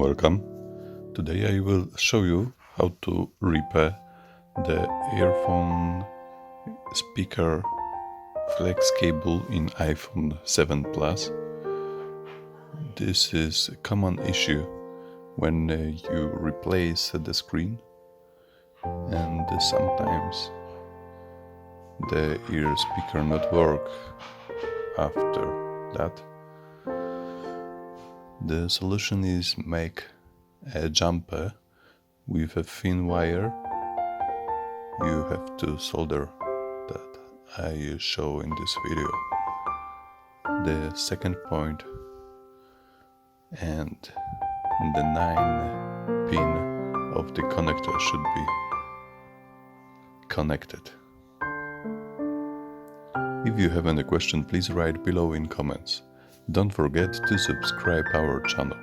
welcome. Today I will show you how to repair the earphone speaker flex cable in iPhone 7 Plus. This is a common issue when you replace the screen, and sometimes the ear speaker not work after that. The solution is make a jumper with a thin wire. You have to solder that I show in this video. The second point and the 9 pin of the connector should be connected. If you have any question, please write below in comments. Don't forget to subscribe our channel.